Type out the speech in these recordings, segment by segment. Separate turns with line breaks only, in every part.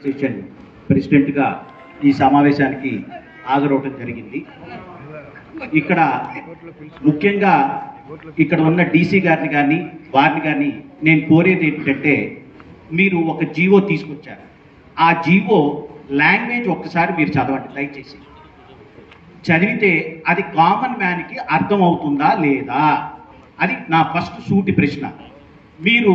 Association ప్రెసిడెంట్గా ఈ సమావేశానికి హాజరవడం జరిగింది. ఇక్కడ ముఖ్యంగా ఇక్కడ ఉన్న డీసీ గారిని కానీ నేను కోరేది ఏంటంటే, మీరు ఒక జీవో తీసుకొచ్చారు. ఆ జీవో లాంగ్వేజ్ ఒక్కసారి మీరు చదవండి దయచేసి. చదివితే అది కామన్ మ్యాన్కి అర్థం అవుతుందా లేదా, అది నా ఫస్ట్ సూటి ప్రశ్న. మీరు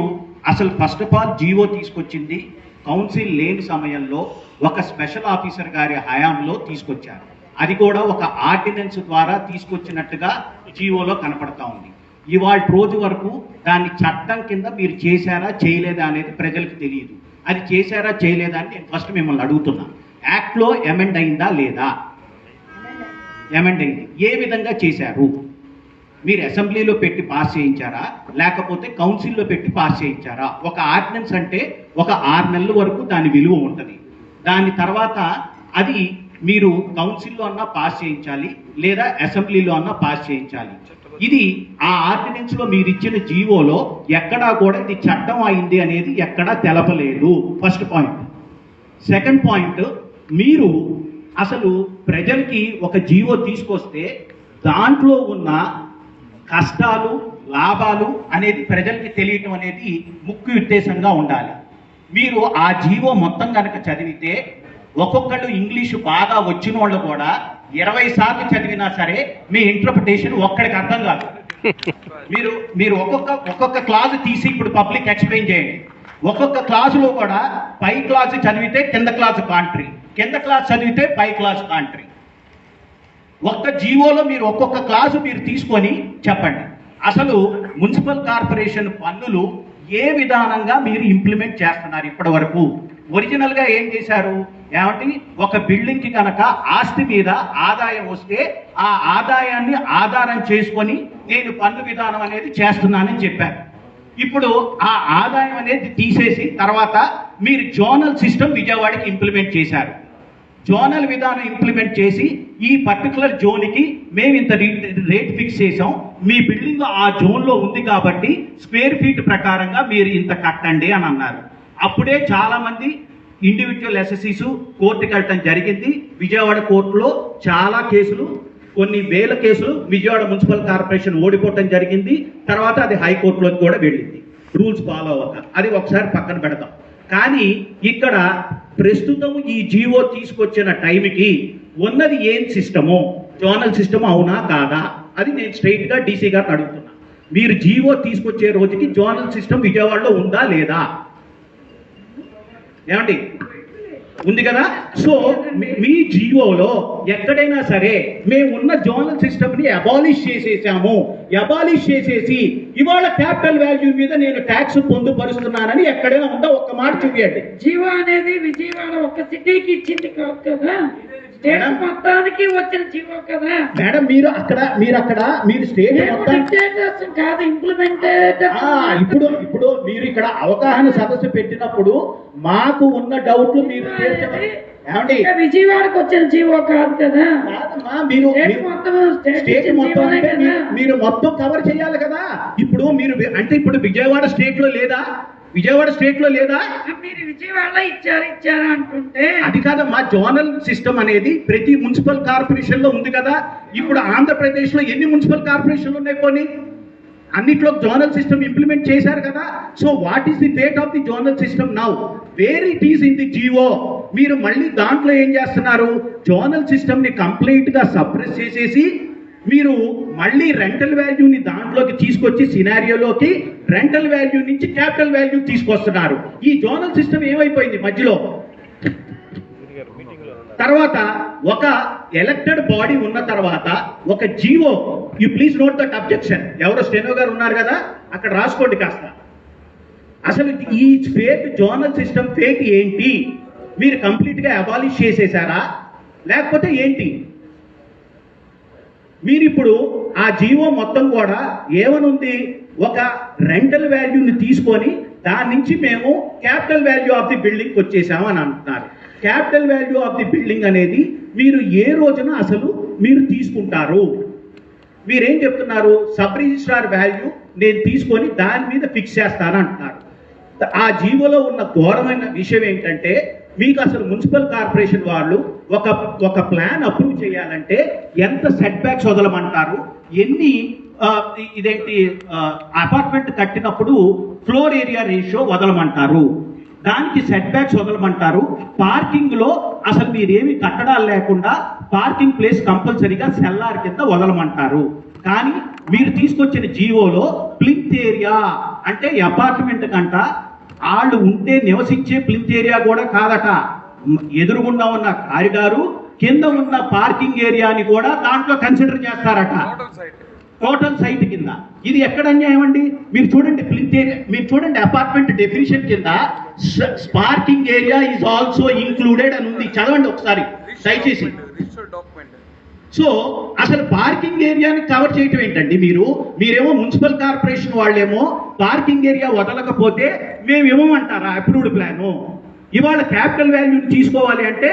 అసలు ఫస్ట్ ఆఫ్ ఆల్ జీవో తీసుకొచ్చింది కౌన్సిల్ లేని సమయంలో ఒక స్పెషల్ ఆఫీసర్ గారి హయాంలో తీసుకొచ్చారు. అది కూడా ఒక ఆర్డినెన్స్ ద్వారా తీసుకొచ్చినట్టుగా జీవోలో కనపడతా ఉంది. ఇవాళ రోజు వరకు దాన్ని చట్టం కింద మీరు చేశారా చేయలేదా అనేది ప్రజలకు తెలియదు. అది చేశారా చేయలేదా అని నేను ఫస్ట్ మిమ్మల్ని అడుగుతున్నా. యాక్ట్లో అమెండ్ అయిందా లేదా? అమెండ్ అయింది. ఏ విధంగా చేశారు? మీరు అసెంబ్లీలో పెట్టి పాస్ చేయించారా, లేకపోతే కౌన్సిల్లో పెట్టి పాస్ చేయించారా? ఒక ఆర్డినెన్స్ అంటే ఒక 6 నెలల వరకు దాని విలువ ఉంటుంది. దాని తర్వాత అది మీరు కౌన్సిల్లో అన్నా పాస్ చేయించాలి, లేదా అసెంబ్లీలో అన్నా పాస్ చేయించాలి. ఇది ఆ ఆర్డినెన్స్లో మీరు ఇచ్చిన జీవోలో ఎక్కడా కూడా ఇది చట్టం అయింది అనేది ఎక్కడా తెలపలేదు. First point. సెకండ్ పాయింట్, మీరు అసలు ప్రజలకి ఒక జీవో తీసుకొస్తే దాంట్లో ఉన్న కష్టాలు లాభాలు అనేది ప్రజలకి తెలియటం అనేది ముఖ్య ఉద్దేశంగా ఉండాలి. మీరు ఆ జీవో మొత్తం కనుక చదివితే ఒక్కొక్కళ్ళు ఇంగ్లీషు బాగా వచ్చిన వాళ్ళు కూడా 20 సార్లు చదివినా సరే మీ ఇంటర్ప్రిటేషన్ ఒక్కడికి అర్థం కాదు. మీరు ఒక్కొక్క క్లాసు తీసి ఇప్పుడు పబ్లిక్ ఎక్స్ప్లెయిన్ చేయండి. ఒక్కొక్క క్లాసులో కూడా పై క్లాసు చదివితే కింద క్లాసు కాంట్రీ, కింద క్లాసు చదివితే పై క్లాసు కాంట్రీ. ఒక్క జీవోలో మీరు ఒక్కొక్క క్లాసు మీరు తీసుకొని చెప్పండి. అసలు మున్సిపల్ కార్పొరేషన్ పన్నులు ఏ విధానంగా మీరు ఇంప్లిమెంట్ చేస్తున్నారు ఇప్పటి వరకు? ఒరిజినల్గా ఏం చేశారు? ఏమంటే ఒక బిల్డింగ్కి కనుక ఆస్తి మీద ఆదాయం వస్తే ఆ ఆదాయాన్ని ఆధారం చేసుకొని నేను పన్ను విధానం అనేది చేస్తున్నానని చెప్పారు. ఇప్పుడు ఆ ఆదాయం అనేది తీసేసి తర్వాత మీరు జోనల్ సిస్టమ్ విజయవాడకి ఇంప్లిమెంట్ చేశారు. జోనల్ విధానం ఇంప్లిమెంట్ చేసి ఈ పర్టికులర్ జోన్కి మేము ఇంత రేట్ ఫిక్స్ చేసాం, మీ బిల్డింగ్ ఆ జోన్లో ఉంది కాబట్టి స్క్వేర్ ఫీట్ ప్రకారంగా మీరు ఇంత కట్టండి అని అన్నారు. అప్పుడే చాలామంది ఇండివిజువల్ ఎస్ఎస్సీస్ కోర్టుకి వెళ్ళటం జరిగింది. విజయవాడ కోర్టులో చాలా కేసులు, కొన్ని వేల కేసులు విజయవాడ మున్సిపల్ కార్పొరేషన్ ఓడిపోవటం జరిగింది. తర్వాత అది హైకోర్టులోకి కూడా వెళ్ళింది రూల్స్ ఫాలో అవ్వక. అది ఒకసారి పక్కన పెడతాం. కానీ ఇక్కడ ప్రస్తుతం ఈ జీవో తీసుకొచ్చిన టైంకి ఉన్నది ఏం సిస్టము? జోనల్ సిస్టమ్ అవునా కాదా? అది నేను స్ట్రైట్గా డీసీ గారిని అడుగుతున్నా. మీరు జీవో తీసుకొచ్చే రోజుకి జోనల్ సిస్టమ్ విజయవాడలో ఉందా లేదా? ఏమండి, ఉంది కదా? సో మీ జీవోలో ఎక్కడైనా సరే మేము ఉన్న జోనల్ సిస్టమ్ని అబాలిష్ చేసేసాము, అబాలిష్ చేసేసి ఇవాళ క్యాపిటల్ వాల్యూ మీద నేను ట్యాక్స్ పొందుపరుస్తున్నానని ఎక్కడైనా ఉందా? ఒక్క మాట చూపించండి.
జీవో అనేది విజయవాడ ఒక సిటీకి ఇచ్చింది కాదు కదా, స్టేట్ మొత్తానికి వచ్చిన జీవో కదా
మేడం. మీరు స్టేట్ మొత్తం
కాదు ఇంప్లిమెంట్.
ఇప్పుడు మీరు ఇక్కడ అవగాహన సదస్సు పెట్టినప్పుడు మాకు ఉన్న డౌట్లు మీరు
విజయవాడకు వచ్చిన జీవో కాదు కదా.
మీరు స్టేట్ మొత్తం అంటే మీరు మొత్తం కవర్ చేయాలి కదా. ఇప్పుడు మీరు అంటే ఇప్పుడు విజయవాడ స్టేట్ లో లేదా? విజయవాడ స్టేట్ లో లేదా?
మీరు విజయవాడలో ఇచ్చారా అంటుంటే
అది కాదమ్మా. జోనల్ సిస్టమ్ అనేది ప్రతి మున్సిపల్ కార్పొరేషన్ లో ఉంది కదా. ఇప్పుడు ఆంధ్రప్రదేశ్ లో ఎన్ని మున్సిపల్ కార్పొరేషన్లు ఉన్నాయి? కొన్ని అన్నిట్లో జోనల్ సిస్టమ్ ఇంప్లిమెంట్ చేశారు కదా. So what is the fate of the zonal system now? Where it is in the GO. మీరు మళ్ళీ దాంట్లో ఏం చేస్తున్నారు? జోనల్ సిస్టమ్ ని కంప్లీట్ గా సప్రెస్ చేసేసి మీరు మళ్ళీ రెంటల్ వాల్యూని దాంట్లోకి తీసుకొచ్చి సినారియోలోకి రెంటల్ వాల్యూ నుంచి క్యాపిటల్ వాల్యూ తీసుకొస్తున్నారు. ఈ జోనల్ సిస్టమ్ ఏమైపోయింది మధ్యలో? తర్వాత ఒక ఎలక్టెడ్ బాడీ ఉన్న తర్వాత ఒక GO, you please note that objection. ఎవరో స్టెనో గారు ఉన్నారు కదా, అక్కడ రాసుకోండి కాస్త. అసలు ఈ ఫేక్ జోనల్ సిస్టమ్ ఫేక్ ఏంటి? మీరు కంప్లీట్గా అబాలిష్ చేసేసారా లేకపోతే ఏంటి? మీరు ఇప్పుడు ఆ జీవో మొత్తం కూడా ఏమనుంది? ఒక రెంటల్ వాల్యూని తీసుకొని దాని నుంచి మేము capital value of the building వచ్చేసాము అని అంటున్నారు. Capital value of the building అనేది మీరు ఏ రోజున అసలు మీరు తీసుకుంటారు? మీరేం చెప్తున్నారు? సబ్ రిజిస్ట్రార్ వాల్యూ నేను తీసుకొని దాని మీద ఫిక్స్ చేస్తాను అంటున్నారు. ఆ జీవోలో ఉన్న ఘోరమైన విషయం ఏంటంటే మీకు అసలు మున్సిపల్ కార్పొరేషన్ వాళ్ళు ఒక ప్లాన్ అప్రూవ్ చేయాలంటే ఎంత సెట్ బ్యాక్స్ వదలమంటారు, ఎన్ని ఇదేంటి అపార్ట్మెంట్ కట్టినప్పుడు ఫ్లోర్ ఏరియా రేషియో వదలమంటారు, దానికి సెట్ బ్యాక్స్ వదలమంటారు, పార్కింగ్ లో అసలు మీరేమి కట్టడాలు లేకుండా పార్కింగ్ ప్లేస్ కంపల్సరీగా సెల్లార్ కింద వదలమంటారు. కానీ మీరు తీసుకొచ్చిన జీవోలో ప్లింత్ ఏరియా అంటే అపార్ట్మెంట్ కంట వాళ్ళు ఉంటే నివసించే ప్లింత్ ఏరియా కూడా కాదట, ఎదురుగుండా ఉన్న కారిడారు కింద ఉన్న పార్కింగ్ ఏరియాని కూడా దాంట్లో కన్సిడర్ చేస్తారట, టోటల్ సైట్ కింద. ఇది ఎక్కడ అన్యాయం అండి? మీరు చూడండి ప్లింత్ ఏరియా, మీరు చూడండి అపార్ట్మెంట్ డెఫినిషన్ కింద parking area is also included అని ఉంది, చదవండి ఒకసారి దయచేసి. సో అసలు పార్కింగ్ ఏరియాని కవర్ చేయటం ఏంటండి? మీరేమో మున్సిపల్ కార్పొరేషన్ వాళ్ళేమో పార్కింగ్ ఏరియా వదలకపోతే మేము ఇవ్వమంటారా అప్రూవ్డ్ ప్లాను? ఇవాళ క్యాపిటల్ వాల్యూ తీసుకోవాలి అంటే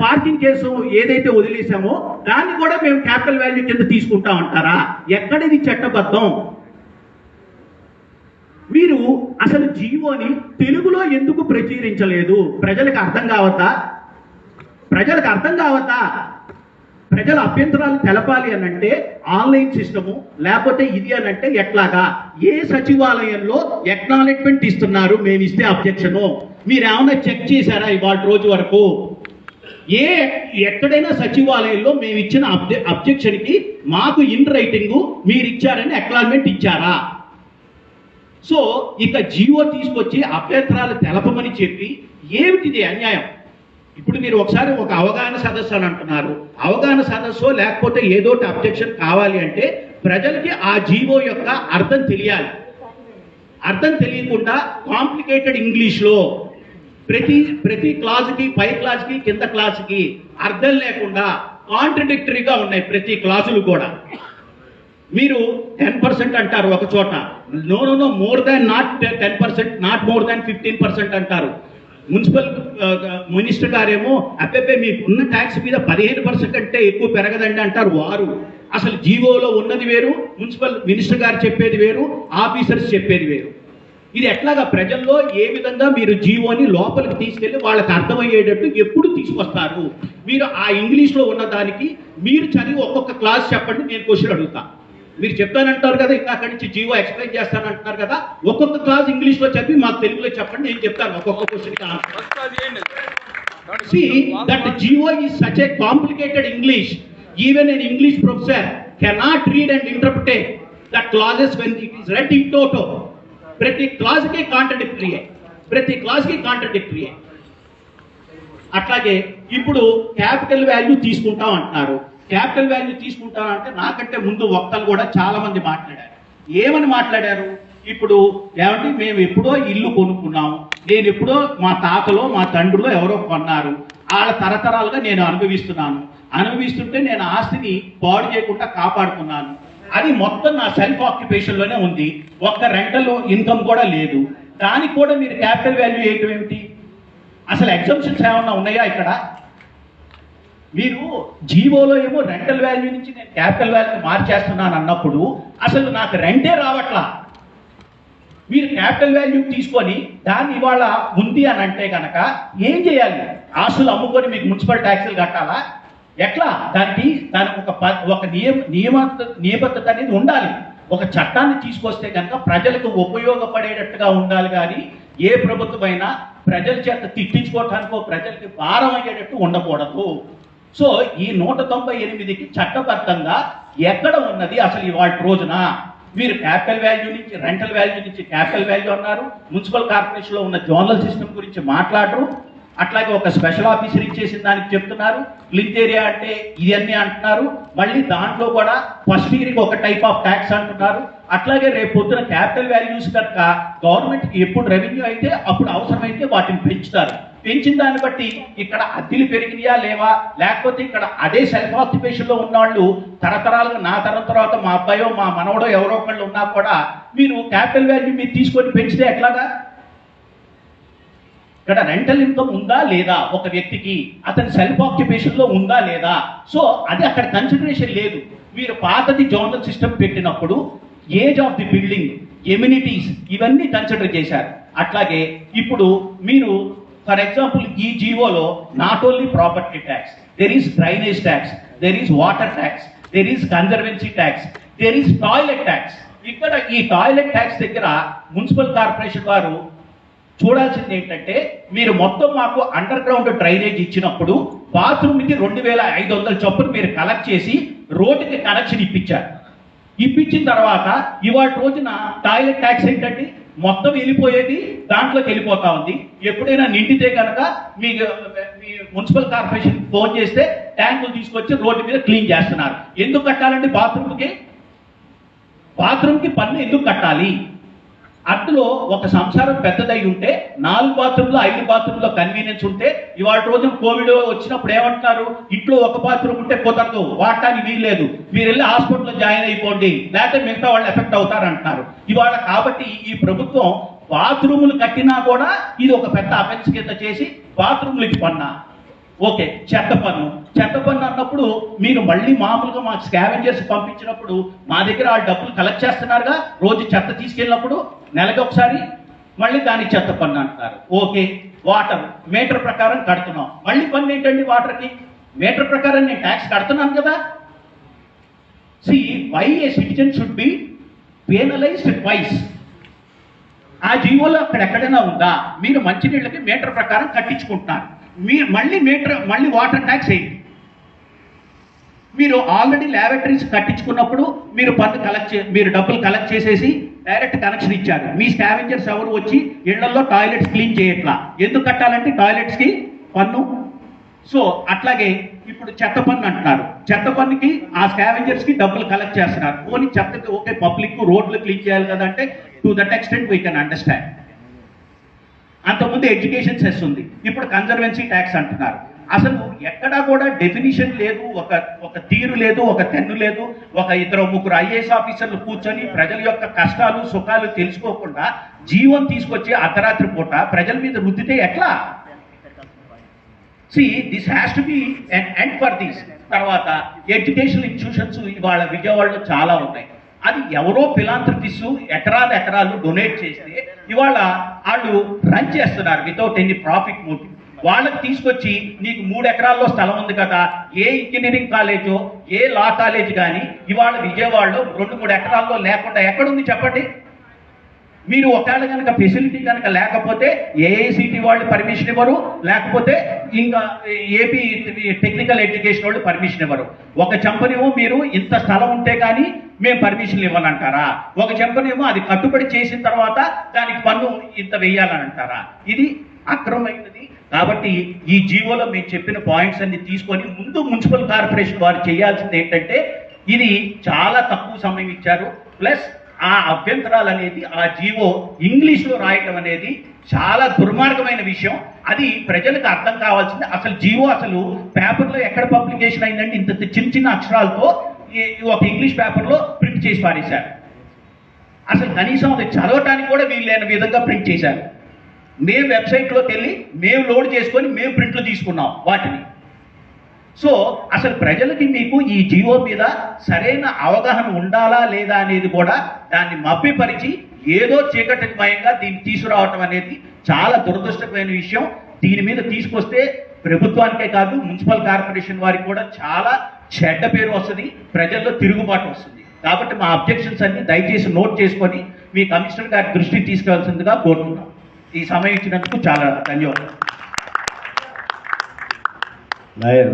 పార్కింగ్ కేసు ఏదైతే వదిలేసామో దాన్ని కూడా మేము క్యాపిటల్ వాల్యూ కింద తీసుకుంటాం అంటారా? ఎక్కడిది చట్టబద్ధం? మీరు అసలు జీవోని తెలుగులో ఎందుకు ప్రచురించలేదు? ప్రజలకు అర్థం కావద్దా? ప్రజల అభ్యంతరాలు తెలపాలి అనంటే ఆన్లైన్ సిస్టము, లేకపోతే ఇది అనంటే ఎట్లాగా? ఏ సచివాలయంలో ఎక్నాలెడ్జ్మెంట్ ఇస్తున్నారు మేము ఇస్తే అబ్జెక్షను? మీరు ఏమైనా చెక్ చేశారా ఇవాళ రోజు వరకు? ఎక్కడైనా సచివాలయంలో మేము ఇచ్చిన అబ్జెక్షన్కి మాకు ఇన్ రైటింగ్ మీరు ఇచ్చారని అక్నాలెడ్జ్మెంట్ ఇచ్చారా? సో ఇక జీవో తీసుకొచ్చి అభ్యంతరాలు తెలపమని చెప్పి ఏమిటిది అన్యాయం? ఇప్పుడు మీరు ఒకసారి ఒక అవగాహన సదస్సు అని అంటున్నారు, అవగాహన సదస్సు లేకపోతే ఏదోటి అబ్జెక్షన్ కావాలి అంటే ప్రజలకి ఆ జీవో యొక్క అర్థం తెలియాలి. అర్థం తెలియకుండా కాంప్లికేటెడ్ ఇంగ్లీష్లో ప్రతి క్లాస్కి, పై క్లాస్కి, కింద క్లాస్కి అర్థం లేకుండా కాంట్రడిక్టరీగా ఉన్నాయి ప్రతి క్లాసులు కూడా. మీరు 10% అంటారు ఒక చోట, no more than not 10%, not more than 15% అంటారు. మున్సిపల్ మినిస్టర్ గారేమో అబ్బే మీకున్న ట్యాక్స్ మీద 15% అంటే ఎక్కువ పెరగదండి అంటారు వారు. అసలు జీవోలో ఉన్నది వేరు, మున్సిపల్ మినిస్టర్ గారు చెప్పేది వేరు, ఆఫీసర్స్ చెప్పేది వేరు. ఇది ఎట్లాగా ప్రజల్లో ఏ విధంగా మీరు జీవోని లోపలికి తీసుకెళ్లి వాళ్ళకి అర్థమయ్యేటట్టు ఎప్పుడు తీసుకొస్తారు? మీరు ఆ ఇంగ్లీష్లో ఉన్న దానికి మీరు చదివి ఒక్కొక్క క్లాస్ చెప్పండి, నేను క్వశ్చన్ అడుగుతా. మీరు చెప్తానంటారు కదా, ఇంకా అక్కడి నుంచి జీవో ఎక్స్ప్లెయిన్ చేస్తానంటున్నారు కదా, ఒక్కొక్క క్లాస్ ఇంగ్లీష్లో చెప్పి మాకు తెలుగులో చెప్పండి, నేను చెప్తాను ఒక్కొక్క క్వశ్చన్కి answer. See that GO is such a complicated English. Even an English professor cannot read and interpret the clauses when it is read in toto. ప్రతి క్లాస్కి కాంట్రడిక్టరీ. అట్లాగే ఇప్పుడు క్యాపిటల్ వాల్యూ తీసుకుంటాం అంటున్నారు. క్యాపిటల్ వాల్యూ తీసుకుంటాం అంటే నాకంటే ముందు వక్తలు కూడా చాలా మంది మాట్లాడారు. ఏమని మాట్లాడారు? ఇప్పుడు ఏమంటే మేము ఎప్పుడో ఇల్లు కొనుక్కున్నాము, నేను ఎప్పుడో మా తాతలో మా తండ్రిలో ఎవరో కొన్నారు, వాళ్ళ తరతరాలుగా నేను అనుభవిస్తుంటే నేను ఆస్తిని పాడు చేయకుండా కాపాడుకున్నాను, అది మొత్తం నా సెల్ఫ్ ఆక్యుపేషన్లోనే ఉంది, ఒక్క రెంటల్ ఇన్కమ్ కూడా లేదు, దానికి కూడా మీరు క్యాపిటల్ వాల్యూ వేయటం ఏమిటి? అసలు ఎగ్జంప్షన్స్ ఏమన్నా ఉన్నాయా ఇక్కడ? మీరు జీవోలో ఏమో రెంటల్ వాల్యూ నుంచి నేను క్యాపిటల్ వాల్యూ మార్చేస్తున్నాను అన్నప్పుడు అసలు నాకు రెంటే రావట్లా. మీరు క్యాపిటల్ వాల్యూ తీసుకొని దాన్ని ఇవాళ ఉంది అని అంటే కనుక ఏం చేయాలి? ఆస్తులు అమ్ముకొని మీకు మున్సిపల్ ట్యాక్సులు కట్టాలా? ఎట్లా? దానికి ఒక నియమబద్ధత అనేది ఉండాలి. ఒక చట్టాన్ని తీసుకొస్తే కనుక ప్రజలకు ఉపయోగపడేటట్టుగా ఉండాలి. కానీ ఏ ప్రభుత్వమైనా ప్రజల చేత తిట్టించుకోవటానికో ప్రజలకి భారం అయ్యేటట్టు ఉండకూడదు. సో ఈ 198కి చట్టబద్ధంగా ఎక్కడ ఉన్నది అసలు ఇవాళ రోజున? మీరు క్యాపిటల్ వాల్యూ నుంచి రెంటల్ వాల్యూ నుంచి క్యాపిటల్ వాల్యూ అన్నారు, మున్సిపల్ కార్పొరేషన్లో ఉన్న జోనల్ సిస్టమ్ గురించి మాట్లాడరు, అట్లాగే ఒక స్పెషల్ ఆఫీసర్ ఇచ్చేసిన దానికి చెప్తున్నారు, ప్లింత్ ఏరియా అంటే ఇవన్నీ అంటున్నారు, మళ్ళీ దాంట్లో కూడా ఫస్ట్ ఇయర్కి ఒక టైప్ ఆఫ్ ట్యాక్స్ అంటున్నారు. అట్లాగే రేపు పొద్దున క్యాపిటల్ వాల్యూస్ కనుక గవర్నమెంట్కి ఎప్పుడు రెవెన్యూ అయితే అప్పుడు అవసరమైతే వాటిని పెంచుతారు. పెంచిన దాన్ని బట్టి ఇక్కడ అద్దెలు పెరిగినాయా లేవా, లేకపోతే ఇక్కడ అదే సెల్ఫ్ ఆక్యుపేషన్లో ఉన్నవాళ్ళు తరతరాలుగా నా తరం తర్వాత మా అబ్బాయో మా మనవడో ఎవరో ఒకళ్ళు ఉన్నా కూడా మీరు క్యాపిటల్ వాల్యూ మీరు తీసుకొని పెంచితే ఎట్లాగా? ఇక్కడ రెంటల్ ఇన్కమ్ ఉందా లేదా, ఒక వ్యక్తికి అతని సెల్ఫ్ ఆక్యుపేషన్లో ఉందా లేదా, సో అది అక్కడ కన్సిడరేషన్ లేదు. మీరు పాతది జోనల్ సిస్టమ్ పెట్టినప్పుడు age of the building, amenities ఇవన్నీ కన్సిడర్ చేశారు. అట్లాగే ఇప్పుడు మీరు ఫర్ ఎగ్జాంపుల్ ఈ జీవోలో not only property tax, there is drainage tax, there is water tax, there is conservancy tax, there is toilet tax. ఇక్కడ ఈ టాయిలెట్ ట్యాక్స్ దగ్గర మున్సిపల్ కార్పొరేషన్ వారు చూడాల్సింది ఏంటంటే, మీరు మొత్తం మాకు అండర్ గ్రౌండ్ డ్రైనేజ్ ఇచ్చినప్పుడు బాత్రూమ్కి 2500 చొప్పున మీరు కలెక్ట్ చేసి రోడ్డుకి కనెక్షన్ ఇప్పించారు. ఇప్పించిన తర్వాత ఇవాళ రోజున టాయిలెట్ ట్యాక్స్ ఏంటంటే మొత్తం వెళ్ళిపోయేది దాంట్లోకి వెళ్ళిపోతా ఉంది. ఎప్పుడైనా నిండితే కనుక మీ మున్సిపల్ కార్పొరేషన్ ఫోన్ చేస్తే ట్యాంకులు తీసుకొచ్చి రోడ్డు మీద క్లీన్ చేస్తున్నారు. ఎందుకు కట్టాలండి బాత్రూమ్కి పన్ను ఎందుకు కట్టాలి? అందులో ఒక సంసారం పెద్దదై ఉంటే 4 బాత్రూంలో 5 బాత్రూంలో కన్వీనియన్స్ ఉంటే, ఇవాళ రోజున కోవిడ్ వచ్చినప్పుడు ఏమంటున్నారు, ఇంట్లో ఒక బాత్రూమ్ ఉంటే కుదరదు, వాడటానికి వీల్లేదు, మీరు వెళ్ళి హాస్పిటల్లో జాయిన్ అయిపోండి, లేకపోతే మిగతా వాళ్ళు ఎఫెక్ట్ అవుతారంటున్నారు ఇవాళ. కాబట్టి ఈ ప్రభుత్వం బాత్రూములు కట్టినా కూడా ఇది ఒక పెద్ద అఫెన్స్ కింద చేసి బాత్రూములకి పన్నా. ఓకే, చెత్త పన్ను అన్నప్పుడు మీరు మళ్ళీ మామూలుగా మా స్కావెంజర్స్ పంపించినప్పుడు మా దగ్గర ఆ డబ్బులు కలెక్ట్ చేస్తున్నారుగా, రోజు చెత్త తీసుకెళ్ళినప్పుడు నెలకి ఒకసారి మళ్ళీ దానికి చెత్త పన్ను అంటున్నారు. ఓకే, వాటర్ మీటర్ ప్రకారం కడుతున్నాం, మళ్ళీ పన్ను ఏంటండి వాటర్కి? మీటర్ ప్రకారం నేను ట్యాక్స్ కడుతున్నాను కదా. See why a citizen should be penalised twice. ఆ జీవోలో అక్కడ ఎక్కడైనా ఉందా? మీరు మంచినీళ్ళకి మీటర్ ప్రకారం కట్టించుకుంటున్నారు, మీరు మళ్ళీ వాటర్ ట్యాక్స్ వేయండి. మీరు ఆల్రెడీ ల్యాబొరేటరీస్ కట్టించుకున్నప్పుడు మీరు మీరు డబ్బులు కలెక్ట్ చేసేసి డైరెక్ట్ కనెక్షన్ ఇచ్చారు. మీ స్కావెంజర్స్ ఎవరు వచ్చి ఇళ్లలో టాయిలెట్స్ క్లీన్ చేయట్లా, ఎందుకు కట్టాలంటే టాయిలెట్స్కి పన్ను. సో అట్లాగే ఇప్పుడు చెత్త పన్ను అంటున్నారు, చెత్త పన్నుకి ఆ స్కావెంజర్స్కి డబ్బులు కలెక్ట్ చేస్తున్నారు. ఓన్లీ చెత్తకి ఓకే, పబ్లిక్ రోడ్లు క్లీన్ చేయాలి కదా అంటే to that extent we can understand. అంతకుముందు ఎడ్యుకేషన్ సెస్ ఉంది, ఇప్పుడు కన్జర్వెన్సీ ట్యాక్స్ అంటున్నారు. అసలు ఎక్కడా కూడా డెఫినిషన్ లేదు, ఒక తీరు లేదు, ఒక తెన్ను లేదు. ఒక 2-3 ఐఏఎస్ ఆఫీసర్లు కూర్చొని ప్రజల యొక్క కష్టాలు సుఖాలు తెలుసుకోకుండా జీవం తీసుకొచ్చి అర్ధరాత్రి పూట ప్రజల మీద రుద్దితే ఎట్లా? This has to be an end for this. తర్వాత ఎడ్యుకేషనల్ ఇన్స్టిట్యూషన్స్ ఇవాళ విజయవాడలో చాలా ఉన్నాయి. అది ఎవరో ఫిలాంథ్రపిస్ట్ ఎకరాలు డొనేట్ చేస్తే ఇవాళ వాళ్ళు రన్ చేస్తున్నారు వితౌట్ ఎనీ ప్రాఫిట్ మోటివ్. వాళ్ళకి తీసుకొచ్చి నీకు 3 ఎకరాల్లో స్థలం ఉంది కదా, ఏ ఇంజనీరింగ్ కాలేజో ఏ లా కాలేజ్ కానీ ఇవాళ విజయవాడలో 2-3 ఎకరాల్లో లేకుండా ఎక్కడుంది చెప్పండి? మీరు ఒకవేళ కనుక ఫెసిలిటీ కనుక లేకపోతే ఏఐసిటి వాళ్ళు పర్మిషన్ ఇవ్వరు, లేకపోతే ఇంకా ఏపీ టెక్నికల్ ఎడ్యుకేషన్ వాళ్ళు పర్మిషన్ ఇవ్వరు. ఒక చెంపనేమో మీరు ఇంత స్థలం ఉంటే కానీ మేము పర్మిషన్లు ఇవ్వాలంటారా, ఒక చెంపనేమో అది కట్టుబడి చేసిన తర్వాత దానికి పన్ను ఇంత వెయ్యాలని అంటారా? ఇది అక్రమమైనది. కాబట్టి ఈ జీవోలో మేము చెప్పిన పాయింట్స్ అన్ని తీసుకొని ముందు మున్సిపల్ కార్పొరేషన్ వారు చేయాల్సింది ఏంటంటే, ఇది చాలా తక్కువ సమయం ఇచ్చారు, ప్లస్ ఆ అభ్యంతరాలు అనేది ఆ జీవో ఇంగ్లీష్లో రాయటం అనేది చాలా దుర్మార్గమైన విషయం. అది ప్రజలకు అర్థం కావాల్సింది. అసలు జీవో అసలు పేపర్లో ఎక్కడ పబ్లికేషన్ అయిందంటే ఇంత చిన్న అక్షరాలతో ఒక ఇంగ్లీష్ పేపర్లో ప్రింట్ చేసి పారేశారు. అసలు కనీసం అది చదవటానికి కూడా వీలు లేని విధంగా ప్రింట్ చేశారు. మేము వెబ్సైట్లోకి వెళ్ళి మేము లోడ్ చేసుకొని మేము ప్రింట్లు తీసుకున్నాం వాటిని. సో అసలు ప్రజలకి మీకు ఈ జీవో మీద సరైన అవగాహన ఉండాలా లేదా అనేది కూడా దాన్ని మభ్యపరిచి ఏదో చీకటిమయంగా దీన్ని తీసుకురావటం అనేది చాలా దురదృష్టకరమైన విషయం. దీని మీద తీసుకొస్తే ప్రభుత్వానికే కాదు మున్సిపల్ కార్పొరేషన్ వారికి కూడా చాలా చెడ్డ పేరు వస్తుంది, ప్రజల్లో తిరుగుబాటు వస్తుంది. కాబట్టి మా అబ్జెక్షన్స్ అన్ని దయచేసి నోట్ చేసుకొని మీ కమిషనర్ గారి దృష్టికి తీసుకెళ్లాల్సిందిగా కోరుతున్నాం. ఈ సమయం ఇచ్చినందుకు చాలా ధన్యవాదాలు.